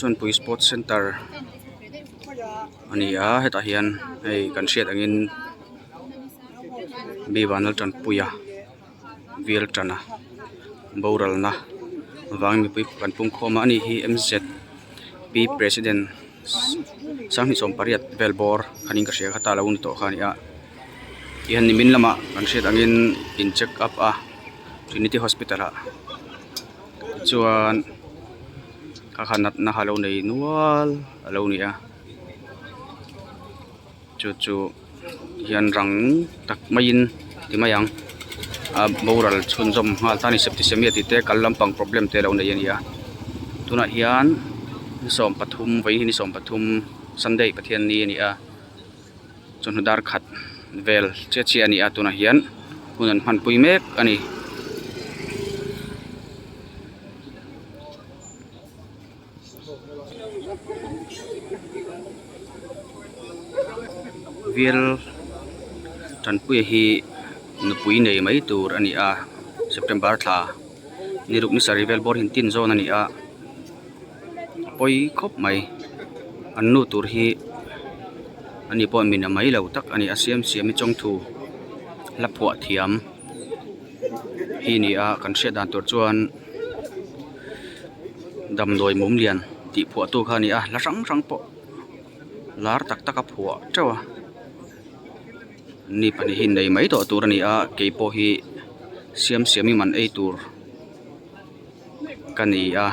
Chuan Pui Sports Center ani a heta hian ei kan hriat angin biwanal tan puya vil tana boral na wangmi pui kan pung khoma ani hi MZ P president sangni som pariat velbor kaning ka hria khata lo ni to khani a hian nimin lama kan hriat angin in check up a Trinity Hospital a chuan ka khanat na halo nei nual alo ni a chu hian rang tak main ti mayang a boral chhunjom ngal tani septicemia ti te kallampang problem te lo nei ania tuna hian som pathum vai ni som pathum Sunday pathian ni ania chon dar khat vel chechi ani a tuna hian hunan man pui mek ani vil tan pui hi nupui nei mai tur ani a September tha niruk ni sari vel bor hin tin zone ani a poi khop mai annu tur hi ani pon min mai lo tak ani asiam siam mi chong thu la phua thiam hi ni a kan hria dan tur chuan dam loi mum lian ti phua tu kha ni a la rang po lar tak tak a phua chawa ni pani hin nei mai to tur ani a keipo hi siam siami man ei tur kani a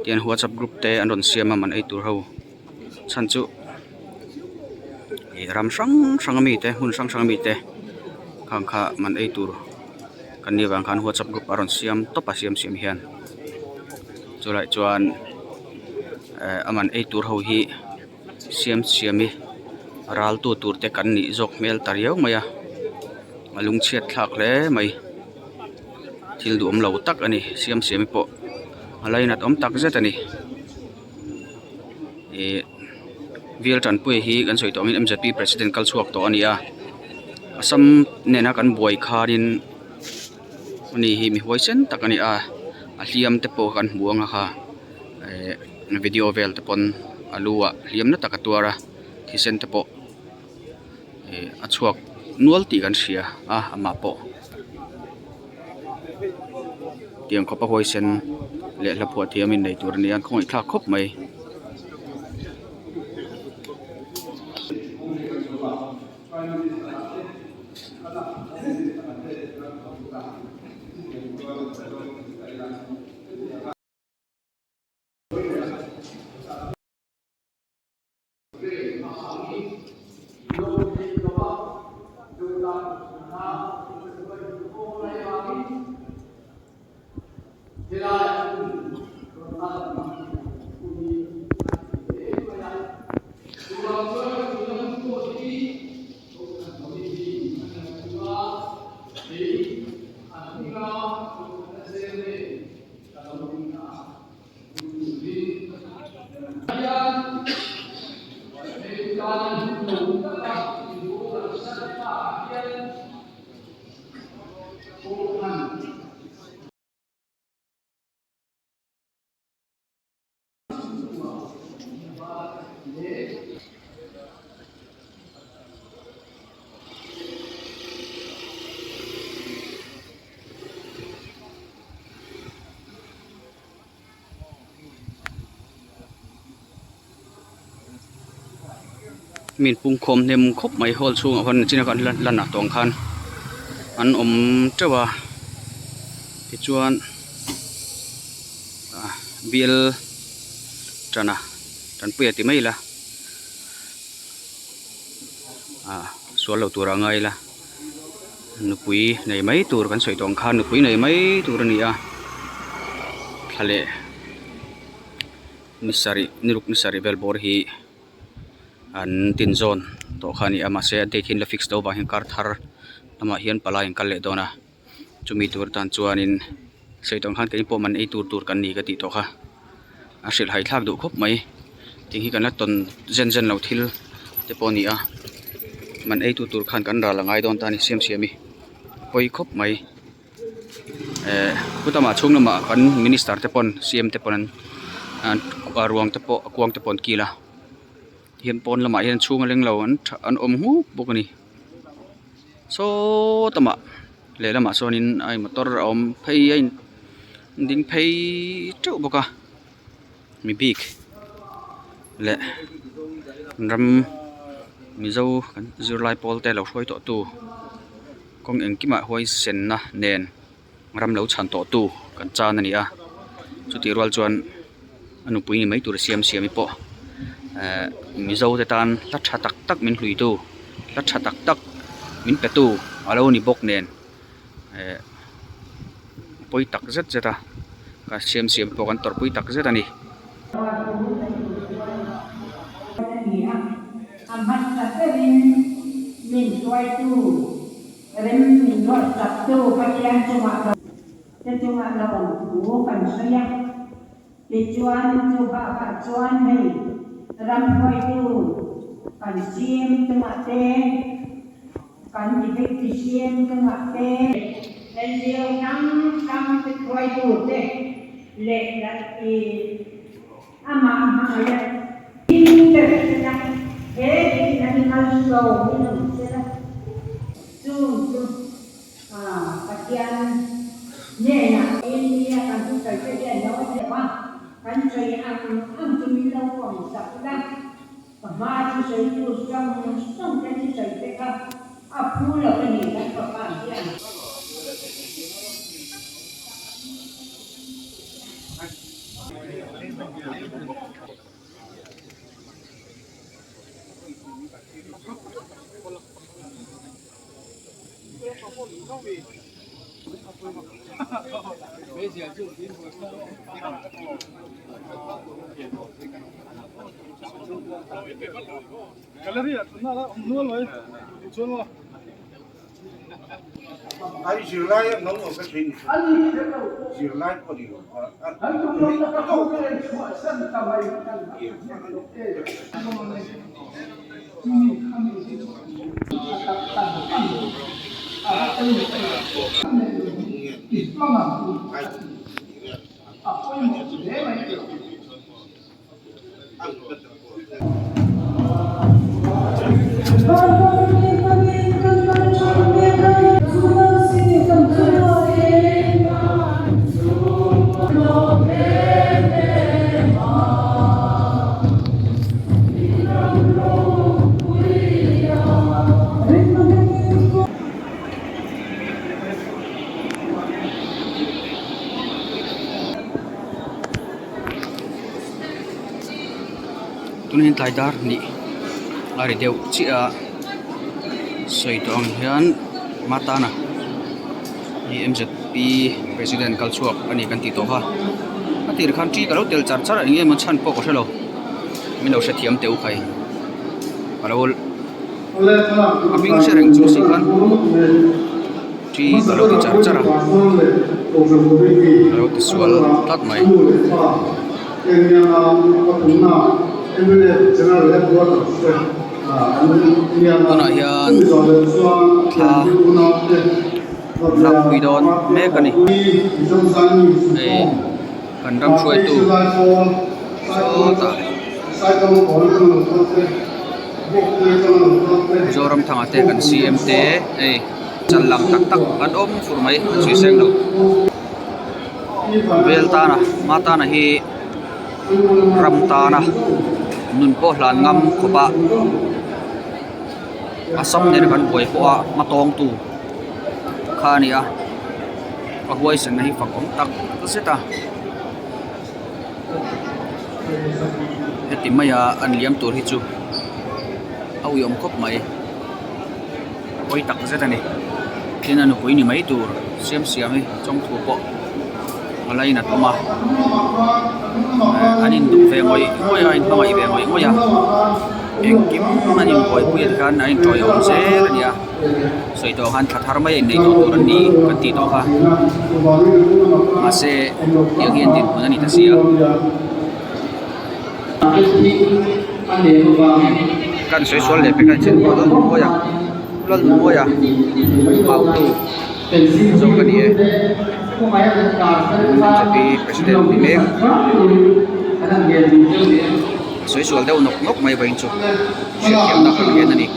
tian WhatsApp group te anon siama man ei tur ho chanchu ram sang mi te hun sang mi te khang kha man ei tur kan ni wang khan WhatsApp group aron siam to pa siam hian chulai chuan aman ei tur ho hi siami ral tu tur te kan ni jok mel tariau maya malung chiat thlak le mai thil du om lo tak ani siami po alai nat om tak zet ani vil tan pui hi kan soi to min MZP president kal chuak to ani a asam nena kan boi kharin ani hi mi voicen tak ani a hliam te po kan buanga kha video vel te pon alua hliam na takatuara thisen te po a chuak nual ti kan hria a ama po tiang khopa voicen le la phua thiamin nei tur ni an khoi thla khop mai min pung khom nem khop mai hol chung hon china kan lan na tong khan an om tewa ti chuan bil chana tan pui ti mai la so lo tur angai la nupui nei mai tur kan soi tong khan nupui nei mai tur ani a thale niruk nisari vel bor hi an tin zone to khani ama se date hin la fix do ba hin kar thar tama hian pala in kal le dona chumi tur tan chuanin seitong khan ke po man ei tur kan ni ka ti to kha a hril hai thlak du khop mai ting hi kan la ton zen lo thil te po ni a man ei tur khan kan ra langai don tani siami poi khop mai putama chungnama kan minister te pon CM te pon ruang te po kuang te pon kila hian pon lama hian chunga leng lo an om hu bokani so tama le lama sonin ai motor om phei ai ding phei chu boka mi bik le ram mi zo kan zirlai pol te lo hroi to tu kong engkima hoi sen na nen ram lo chan to tu kan chan ani a chuti rual chuan anu pui ni mai tur siam siam i po mi zo te tan la tha tak tak min hlui tu la tha tak tak min pe tu alo ni bok nen poi tak zet zeta ka siam siam po kan tor pui tak zet ani mình quay tu rồi mình gọi tập tu các em cho mà đầu của phần xây để chuan cho bà chuan này ram quay tu phần xiêm cho mà tê phần gì cái xiêm cho mà tê lên liều năm cái quay tu tê lệ là thì ama hàng này in cái này cái animal show ini sila tu bagian nena ini akan kita jadi nama apa kan saya ang tumilaw ang sakla pamati sa iyo siyang jadi saya teka apula kanila kapatian Galeria, nada, no lo es. Solo. Ai chiều nay nấu một cái chuyện chiều nay có điều tunin taidar ni ari deu chi a soi tong hian matana ni MZP president kalchuak ani kan ti to ha atir khan tri kalo tel char char nge man chan po ko shelo min lo she thiam teu khai palol aming sereng chu si khan tri kalo ti char char kalo ti sual tat mai Tuna hian tha lak bidon me kani kan ram chuai tu so ta zoram thanga te kan CM te chalam tak tak kan om furmai chui seng lo vel ta na mata na hi ram ta na nun po hlan ngam khopa asam ne kan boi po a matong tu khani a huai sen nahi fakom tak seta heti maya an liam tur hi chu au yom khop mai oi tak zeta ni tin anu poi ni mai tur siam siam hi chong thu po alai na toma anin du ve ngoi ngoi ai ngoi ve ngoi ngoi ya engkim anin koi pui kan ain troi on se ania soi to han thathar mai nei to tur ni kan ti to kha ase yang hian tin ani ta sia kan soi sol le pe kan chen ko don mo ya lol mo ya pau tu so kan ni MZP president ni mek สวยสวยเด้วนกนกไม่ไปจุเชียร์เขียวดักเรียนนั่นนี่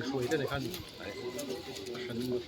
水在你看，深的